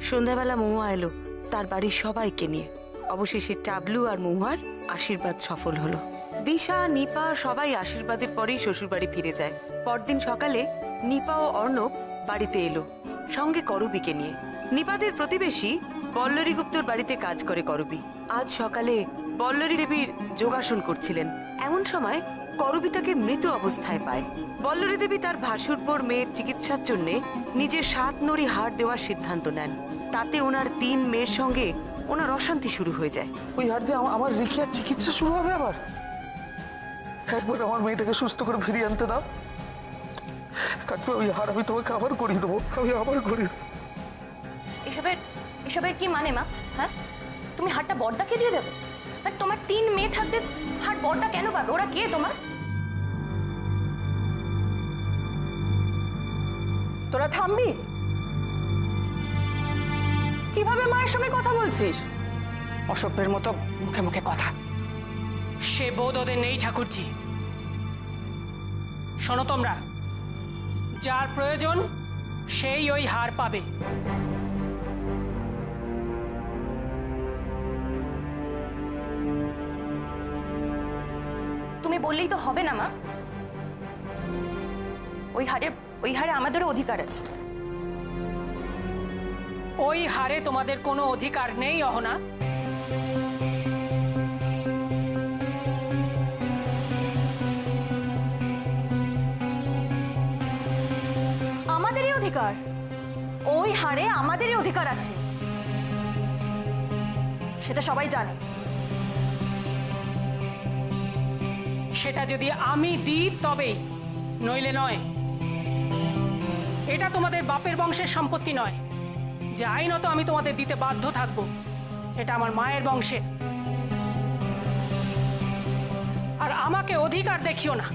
সন্ধ্যাবেলা মহুয়া এলো তার বাড়ির সবাইকে নিয়ে। অবশেষে টাবলু আর মহুয়ার আশীর্বাদ সফল হলো। দিশা, নিপা সবাই আশীর্বাদের পরেই শ্বশুর বাড়ি ফিরে যায়। পরদিন সকালে নিপা ও অর্ণব বাড়িতে এলো, সঙ্গে করবীকে নিয়ে। নিপাদের প্রতিবেশী বল্লরী গুপ্তর বাড়িতে কাজ করে করবী। আজ সকালে বল্লরী দেবীর যোগাসন করছিলেন, এমন সময় করবী তাকে মৃত অবস্থায় পায়। বল্লরী দেবী তার ভাসুরপোর মেয়ের চিকিৎসার জন্য নিজের 7 নড়ি হাড় দেওয়ার সিদ্ধান্ত নেন। তাতে ওনার 3 মেয়ের সঙ্গে ওনার অশান্তি শুরু হয়ে যায়। ওই হাড় দিয়ে আমার রিকিয়ার চিকিৎসা শুরু হবে আবার? একবার আমার মেয়েটাকে সুস্থ করে ফিরিয়ে আনতে দাও কাকিমা। ওই হাড় আমি তোমাকে আবার করিয়ে দেবো, আমি আবার করিয়ে দেবো। এসবের কি মানে মা? হ্যাঁ, তুমি হাড়টা বড়দাকে দিয়ে দেবে? আর তোমার 3 মেয়ে থাকতে হাড় বড়দা কেন পাবে? ওরা কে তোমার? তোরা থামবি? কিভাবে মায়ের সঙ্গে কথা বলছিস? অসভ্যের মতো মুখে মুখে কথা। সে বোধ ওদের নেই ঠাকুরজি। শোনো তোমরা, যার প্রয়োজন সেই ওই হার পাবে। তুমি বললেই তো হবে না মা। ওই হারে আমাদেরও অধিকার আছে। ওই হারে তোমাদের কোনো অধিকার নেই অহনা। আমাদেরই অধিকার? ওই হারে আমাদেরই অধিকার আছে, সেটা সবাই জানে। সেটা যদি আমি দিই তবেই, নইলে নয়। এটা তোমাদের বাপের বংশের সম্পত্তি নয় যে আইনত আমি তোমাদের দিতে বাধ্য থাকব। এটা আমার মায়ের বংশের। আর আমাকে অধিকার দেখিও না।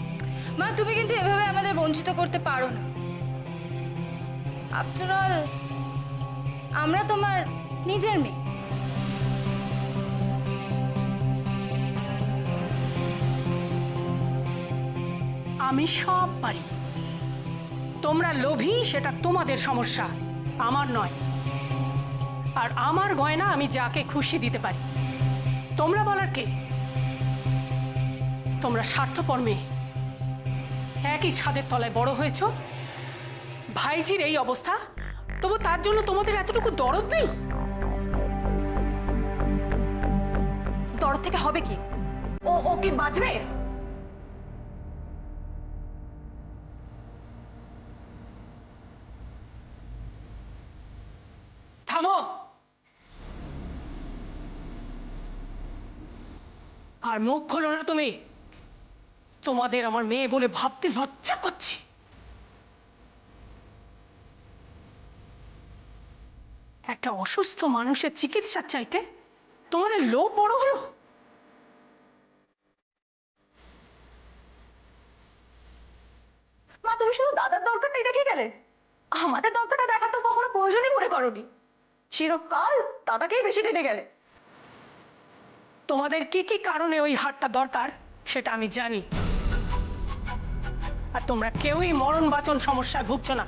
মা, তুমি কিন্তু এভাবে আমাদের বঞ্চিত করতে পারো না। আফটার অল আমরা তোমার নিজের মেয়ে। আমি সব পারি। তোমরা লোভী, সেটা তোমাদের সমস্যা, আমার নয়। আর আমার গয়না আমি যাকে খুশি দিতে পারি। তোমরা বলার কে? তোমরা স্বার্থপর মেয়ে, একই ছাদের তলায় বড় হয়েছ। ভাইজির এই অবস্থা, তবু তার জন্য তোমাদের এতটুকু দরদ নেই? দরদ থেকে হবে কি? ও কি বাঁচবে? থামো। আর মুখ খোলো না তুমি। তোমাদের আমার মেয়ে বলে ভাবতে লজ্জা করছে। একটা অসুস্থ মানুষের চিকিৎসার চাইতে তোমাদের লোভ বড় হলো। মা, তুমি শুধু দাদার দরকারটাই দেখে গেলে, আমাদের দরকারটা দেখা তো কখনো প্রয়োজনই মনে করোনি। চিরকাল দাদাকেই বেশি টেনে গেলে। তোমাদের কি কি কারণে ওই হারটা দরকার সেটা আমি জানি। আর তোমরা কেউই মরণ বাঁচন সমস্যায় ভুগছ না।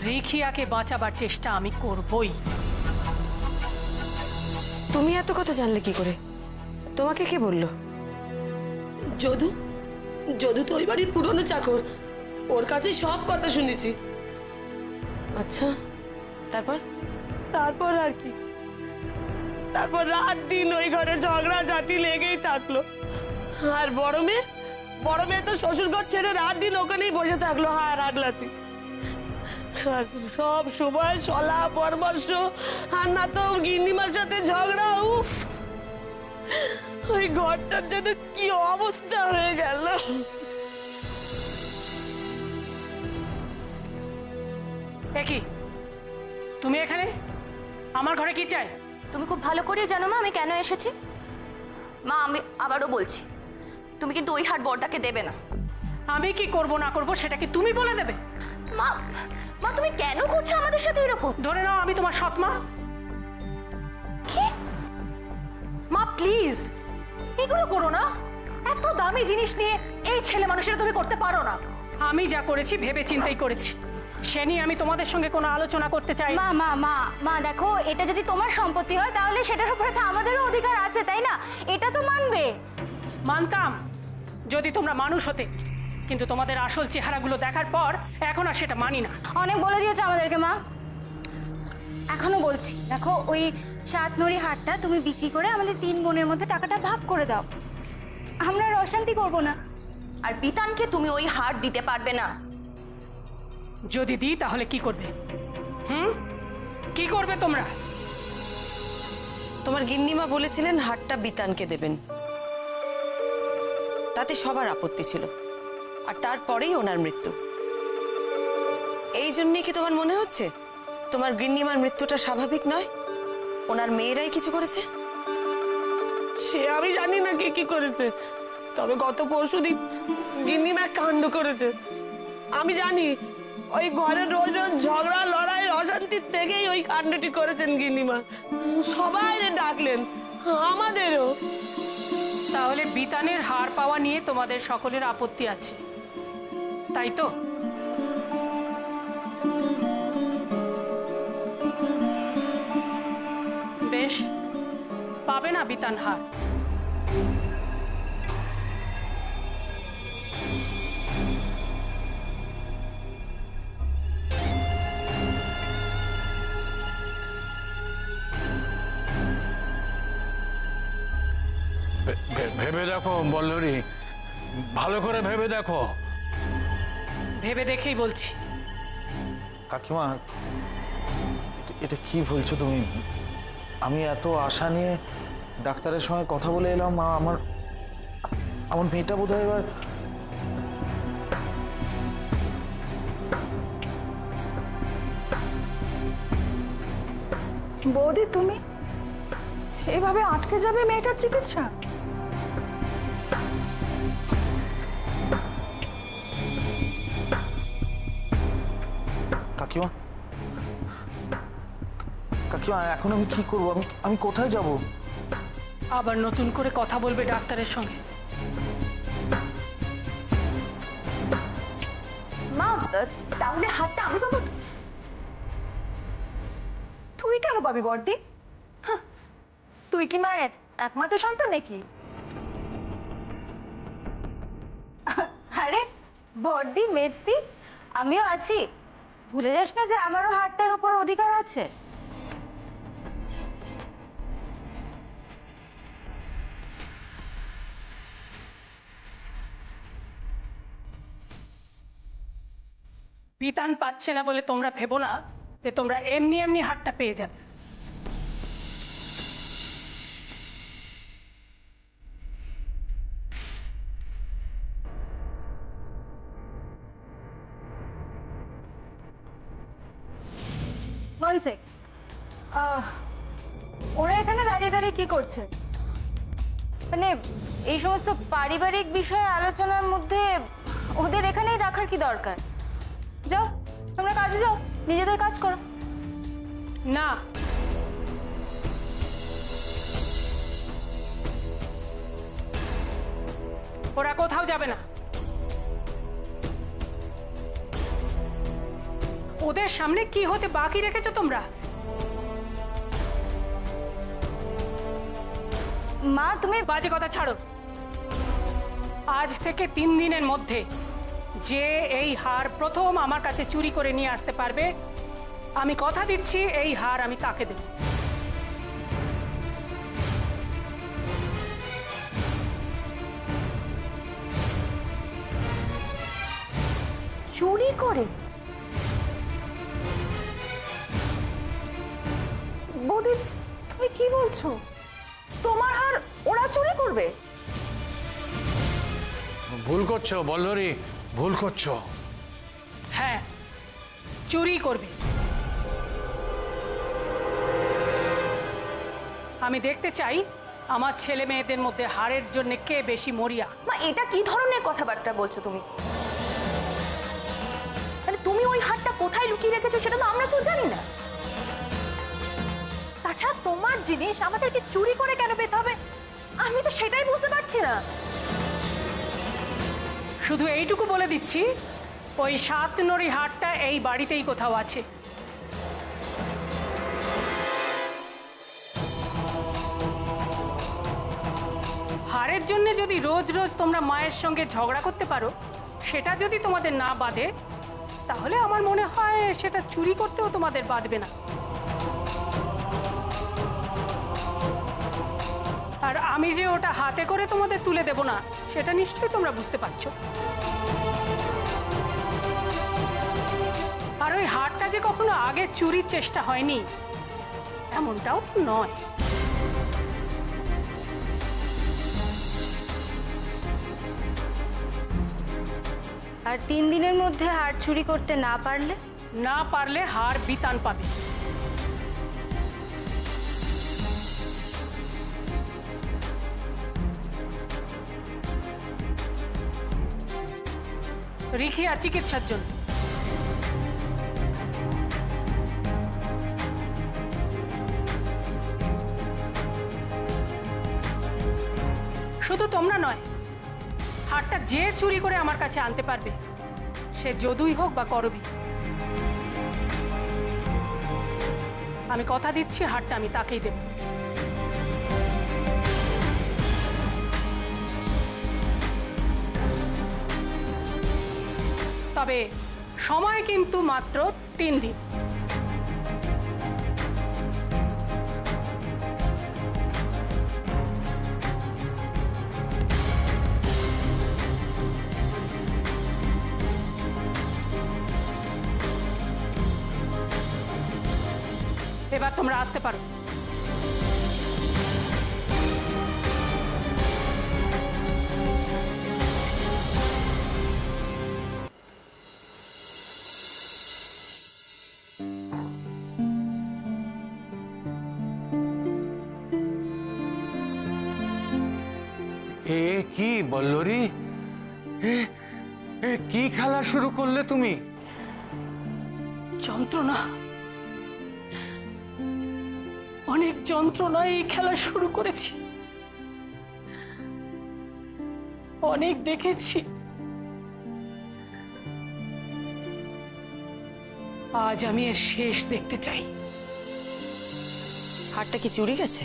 রিখিয়াকে বাঁচাবার চেষ্টা আমি করবই। তুমি এত কথা জানলে কি করে? তোমাকে কে বললো? যদু যদু তো ওই বাড়ির পুরনো চাকর, ওর কাছে সব কথা শুনেছি। আচ্ছা, তারপর? তারপর আর কি, তারপর রাত দিন ওই ঘরে ঝগড়া ঝাঁটি লেগেই থাকলো। আর বড় মেয়ে তো শ্বশুর ঘর ছেড়ে রাত দিন ওখানেই বসে থাকলো হার আগলাতে। আর সব সময় সলা পরামর্শ, আর না তো গিন্নিমার সাথে ঝগড়া। উফ, ওই ঘরটার জন্য কি অবস্থা হয়ে গেল। কি তুমি এখানে? আমার ঘরে কি চাই? তুমি খুব ভালো করে জানো মা আমি কেন এসেছি। মা, আমি আবারও বলছি, তুমি কিন্তু ওই হাট বড়দাকে দেবে না। আমি কি করব না করব সেটা কি তুমি বলে দেবে? মা, মা তুমি কেন করছো আমাদের সাথে এরকম? ধরে নাও আমি তোমার সৎ মা। কি? মা প্লিজ এগুলো করো না। এত দামি জিনিস নিয়ে এই ছেলে মানুষের তুমি করতে পারো না। আমি যা করেছি ভেবে চিন্তাই করেছি, সে নিয়ে আমি তোমাদের সঙ্গে কোনো আলোচনা করতে চাই না। মা মা মা মা দেখো, এটা যদি তোমার সম্পত্তি হয় তাহলে সেটার উপরে তো আমাদেরও অধিকার আছে, তাই না? এটা তো মানবে। মানতাম যদি তোমরা মানুষ হতে, কিন্তু তোমাদের আসল চেহারাগুলো দেখার পর এখন আর সেটা মানি না। অনেক বলে দিয়েছো আমাদেরকে মা, এখনো বলছি। দেখো, ওই 7 নড়ি হাটটা তুমি বিক্রি করে আমাদের 3 বোনের মধ্যে টাকাটা ভাগ করে দাও, আমরা আর অশান্তি করবো না। আর বিতানকে তুমি ওই হার দিতে পারবে না। যদি দিই তাহলে কি করবে? কি করবে তোমরা? তোমার গিন্নিমা বলেছিলেন হারটা বিতানকে দেবেন, তাতে সবার আপত্তি ছিল, আর তারপরেই ওনার মৃত্যু। এই জন্যে কি তোমার মনে হচ্ছে তোমার গিন্নিমার মৃত্যুটা স্বাভাবিক নয়? ওনার মেয়েরাই কিছু করেছে? সে আমি জানি না কে কি করেছে, তবে গত পরশুদিন গিন্নিমা কাণ্ড করেছে। আমি জানি ওই ঘরে রোজ রোজ ঝগড়া লড়াই অশান্তির থেকেই ওই কাণ্ডটি করেছেন গিন্নিমা। সবাই ডাকলেন, আমাদেরও। তাহলে বিতানের হার পাওয়া নিয়ে তোমাদের সকলের আপত্তি আছে, তাই তো? বেশ, পাবে না বিতান হার। ভেবে দেখো বল্লরী, ভালো করে ভেবে দেখো। ভেবে দেখেই বলছি। কাকিমা, এটা কি বলছো তুমি? আমি এত আশা নিয়ে ডাক্তারের সঙ্গে কথা বলে এলাম, আমার আমার মেয়েটা বোধ হয় এবার। বৌদি, তুমি এভাবে আটকে যাবে মেয়েটার চিকিৎসা? কাকিমা, কাকিমা, এখন আমি কি করবো? আমি কোথায় যাব? আবার নতুন করে কথা বলবে ডাক্তারের সঙ্গে? মা, তাহলে হাতটা আমি পাবো? তুই কেন পাবি বর্দি? তুই কি মায়ের একমাত্র সন্তান নাকি? আরে বড়দি, মেজদি, আমিও আছি। ভুলে যাস না যে আমারও হাটটার উপর অধিকার আছে। বিতান পাচ্ছে না বলে তোমরা ভেবো না যে তোমরা এমনি এমনি হারটা পেয়ে যাবে। বলছে ওরা এখানে দাঁড়িয়ে দাঁড়িয়ে কি করছে? মানে এই সমস্ত পারিবারিক বিষয়ে আলোচনার মধ্যে ওদের এখানেই রাখার কি দরকার? যাও, তোমরা কাজে যাও, নিজেদের কাজ করো। না, ওরা কোথাও যাবে না। ওদের সামনে কি হতে বাকি রেখেছো তোমরা? মা, তুমি বাজে কথা ছাড়ো। আজ থেকে 3 দিনের মধ্যে যে এই হার প্রথম আমার কাছে চুরি করে নিয়ে আসতে পারবে, আমি কথা দিচ্ছি এই হার আমি তাকে দেব। চুরি করে? বৌদি, তুমি কি বলছো? তোমার হার ওরা চুরি করবে? ভুল করছো বল্লরী, ভুল করছো। হ্যাঁ, চুরি করবে। আমি দেখতে চাই আমার ছেলে মেয়েদের মধ্যে হারের জন্য কে বেশি মরিয়া। মা, এটা কি ধরনের কথাবার্তা বলছো তুমি? মানে তুমি ওই হারটা কোথায় লুকিয়ে রেখেছো সেটা তো আমরা তো জানি না। তাছাড়া তোমার জিনিস আমাদেরকে চুরি করে কেন পেতে হবে? আমি তো সেটাই বুঝতে পারছি না। শুধু এইটুকু বলে দিচ্ছি, ওই 7 নড়ি হারটা এই বাড়িতেই কোথাও আছে। হারের জন্য যদি রোজ রোজ তোমরা মায়ের সঙ্গে ঝগড়া করতে পারো, সেটা যদি তোমাদের না বাধে, তাহলে আমার মনে হয় সেটা চুরি করতেও তোমাদের বাধবে না। আর আমি যে ওটা হাতে করে তোমাদের তুলে দেব না, সেটা নিশ্চয়ই তোমরা বুঝতে পারছো। আর ওই হারটা যে কখনো আগে চুরির চেষ্টা হয়নি, এমনটাও তো নয়। আর 3 দিনের মধ্যে হার চুরি করতে না পারলে হার বিতান পাবে। রিখিয়া চিকিৎসার জন্য। শুধু তোমরা নয়, হারটা যে চুরি করে আমার কাছে আনতে পারবে, সে যদুই হোক বা করবি, আমি কথা দিচ্ছি হারটা আমি তাকেই দেব। তবে সময় কিন্তু মাত্র 3 দিন। এবার তোমরা আসতে পারো। এ কি বল্লরী, এ কি খেলা শুরু করলে তুমি? যন্ত্রণা, অনেক যন্ত্রণা এই খেলা শুরু করেছি। অনেক দেখেছি, আজ আমি এর শেষ দেখতে চাই। হারটা কি চুরি গেছে?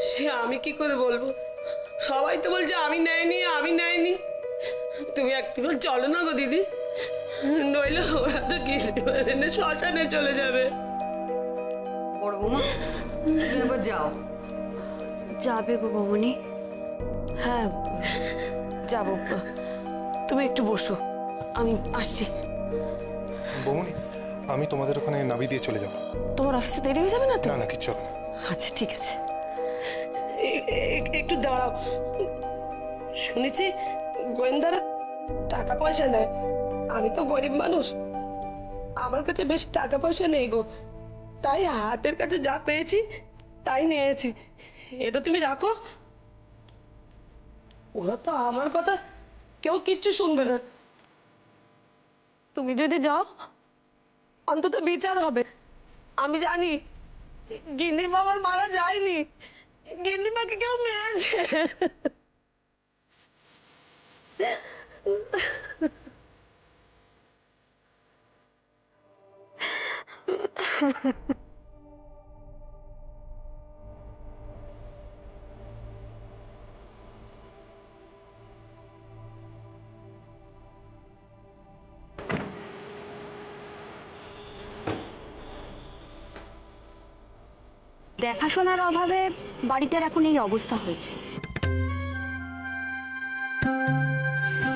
সে আমি কি করে বলবো? সবাই তো বলছে আমি নেয়নি। তুমি একটু চলো না গো দিদি, নইলে ওরা তো এনে শ্মশানে চলে যাবে। বড় বৌমা, তুমি এবার যাও। যাবে গো বৌমনি? হ্যাঁ যাবো, তুমি একটু বসো, আমি আসছি। বৌমনি, আমি তোমাদের ওখানে নাবি দিয়ে চলে যাব। তোমার অফিসে দেরি হয়ে যাবে না তো? না না, কিচ্ছু হবে না। আচ্ছা ঠিক আছে। একটু দাঁড়াও, শুনেছি গোয়েন্দারা টাকা পয়সা নেয়। আমি তো গরিব মানুষ, আমার কাছে বেশি টাকা পয়সা নেই গো, তাই হাতের কাছে যা পেয়েছি তাই নিয়েছি। এটা তুমি রাখো। ওরা তো আমার কথা কেউ কিচ্ছু শুনবে না। তুমি যদি যাও অন্তত বিচার হবে। আমি জানি গিন্নিমা আমার মারা যায়নি, গিন্নিমাকে কেউ মেরেছে। দেখাশোনার অভাবে বাড়িটার এখন এই অবস্থা হয়েছে।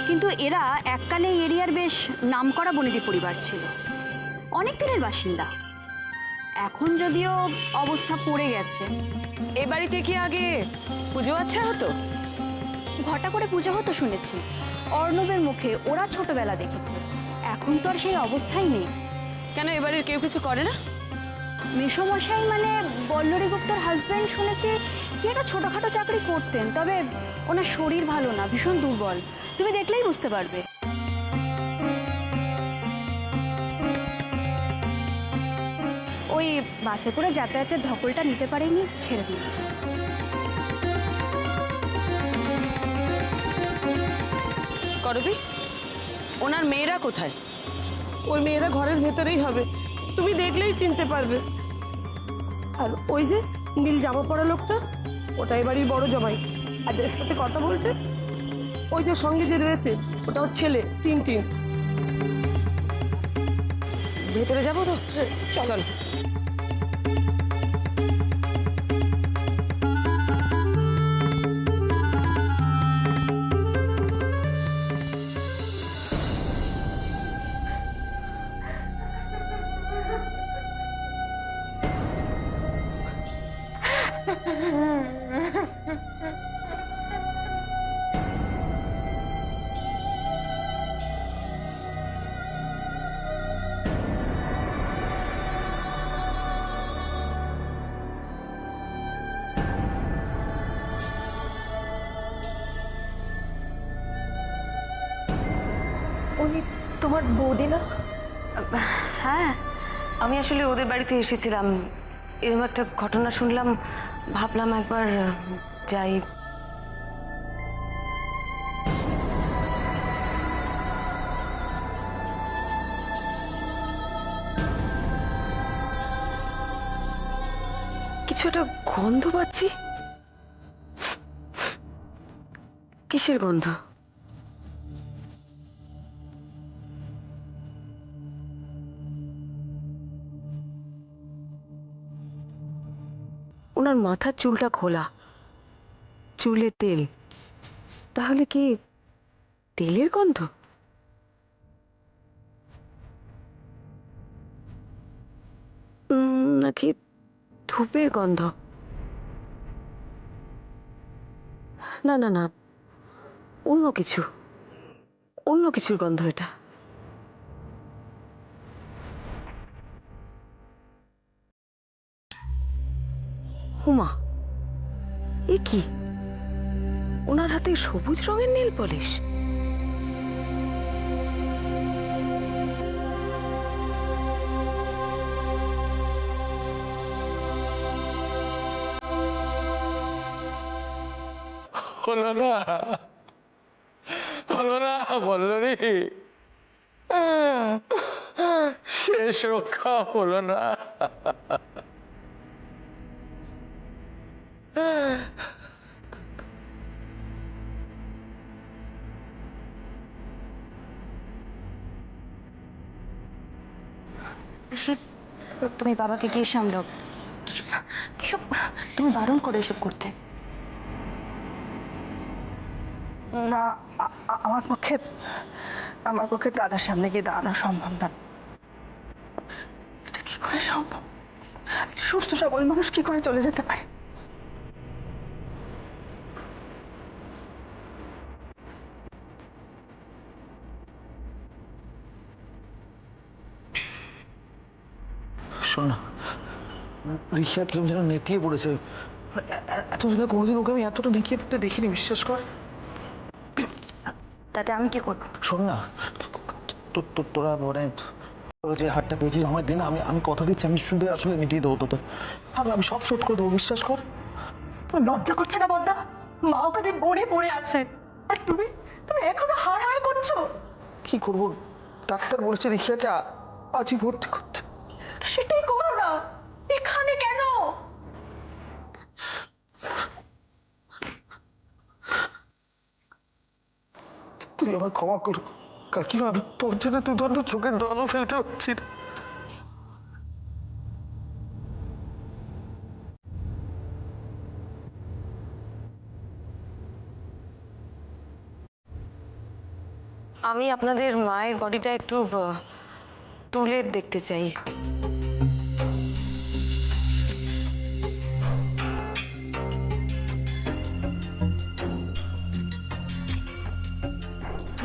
কিন্তু এরা এককালে এরিয়ার বেশ নামকরা বনেদি পরিবার ছিল, অনেক দিনের বাসিন্দা। এখন যদিও অবস্থা পড়ে গেছে। এ বাড়িতে কি আগে পুজো আচ্ছা হতো? ঘটা করে পুজো হতো শুনেছি, অর্ণবের মুখে ওরা ছোটবেলা দেখেছে। এখন তো আর সেই অবস্থাই নেই। কেন এবারের কেউ কিছু করে না? মেসমশাই মানে বল্লরী গুপ্তর হাজব্যান্ড শুনেছি কি একটা ছোটখাটো চাকরি করতেন, তবে ওনার শরীর ভালো না, ভীষণ দুর্বল। তুমি দেখলেই বুঝতে পারবে। ওই বাসে করে যাতায়াতের ধকলটা নিতে পারেনি, ছেড়ে দিয়েছে। করবি? ওনার মেয়েরা কোথায়? ওই মেয়েরা ঘরের ভেতরেই হবে, তুমি দেখলেই চিনতে পারবে। আর ওই যে নীল জামা পরা লোকটা, ওটাই বাড়ির বড় জামাই। আর এর সাথে কথা বলছে ওই যে সঙ্গে যে রয়েছে, ওটা ওর ছেলে টিনটিন। ভেতরে যাবো তো? চল। উনি তোমার বৌদি না? হ্যাঁ, আমি আসলে ওদের বাড়িতে এসেছিলাম। এরকম একটা ঘটনা শুনলাম, ভাবলাম একবার যাই। কিছু একটা গন্ধ পাচ্ছি। কিসের গন্ধ? ওনার মাথার চুলটা খোলা, চুলে তেল। তাহলে কি তেলের গন্ধ? নাকি ধূপের গন্ধ? না না না, অন্য কিছু, অন্য কিছুর গন্ধ এটা। হুমা, এ কি? ওনার হাতে সবুজ রঙের নেল পলিশ। হলো না, হলো না বল্লরী, শেষ রক্ষা হলো না। তুমি বাবাকে গিয়ে সামলাও। কিসব তুমি বারণ করে এসব করতে। না, আমার পক্ষে দাদার সামনে গিয়ে দাঁড়ানো সম্ভব না। এটা কি করে সম্ভব? সুস্থ সবল মানুষ কি করে চলে যেতে পারে? শোন না, রিক্সা কিরম যেন নেতিয়ে পড়েছে। এতদিনে কোনোদিন ওকে আমি এতটা নেতিয়ে পড়তে দেখিনি, বিশ্বাস কর। তাতে আমি কি করবো? শোন না, তোরা মানে তোরা যে হাতটা পেয়েছিস আমার দিন, আমি কথা দিচ্ছি, আমি শুধু আসলে মিটিয়ে দেবো তোদের। আমি সব শোধ করে দেবো, বিশ্বাস কর। তোমার লজ্জা করছে না বদ্দা? মা ওখানে পড়ে পড়ে আছে, আর তুমি তুমি এখনো হাড় হাড় করছো। কি করবো, ডাক্তার বলেছে রিক্সাকে আজই ভর্তি করতে। তো সেটাই করো না, এখানে কেন? তুই আমার ক্ষমা কর কাকিমা, আমি তোর জন্য তো ধর চোখের জলও ফেলতে পারছি না। আমি আপনাদের মায়ের বডিটা একটু তুলে দেখতে চাই।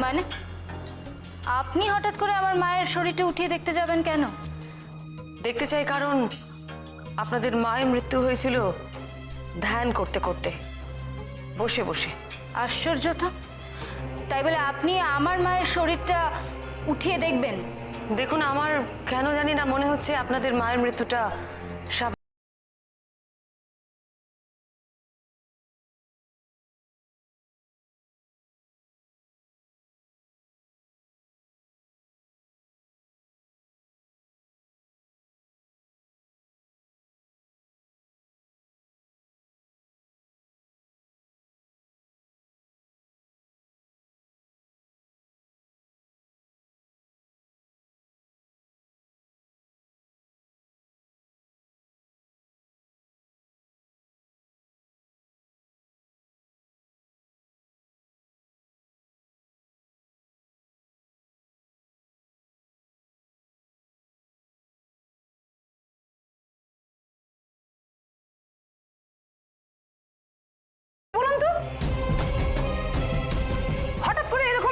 মানে আপনি হঠাৎ করে আমার মায়ের শরীরটা উঠিয়ে দেখতে যাবেন কেন? দেখতে চাই কারণ আপনাদের মায়ের মৃত্যু হয়েছিল ধ্যান করতে করতে, বসে বসে। আশ্চর্য তো, তাই বলে আপনি আমার মায়ের শরীরটা উঠিয়ে দেখবেন? দেখুন, আমার কেন জানি না মনে হচ্ছে আপনাদের মায়ের মৃত্যুটা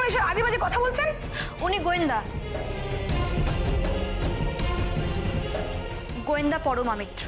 সবসময় এসে আজে বাজে কথা বলছেন? উনি গোয়েন্দা, গোয়েন্দা পরমা মিত্র।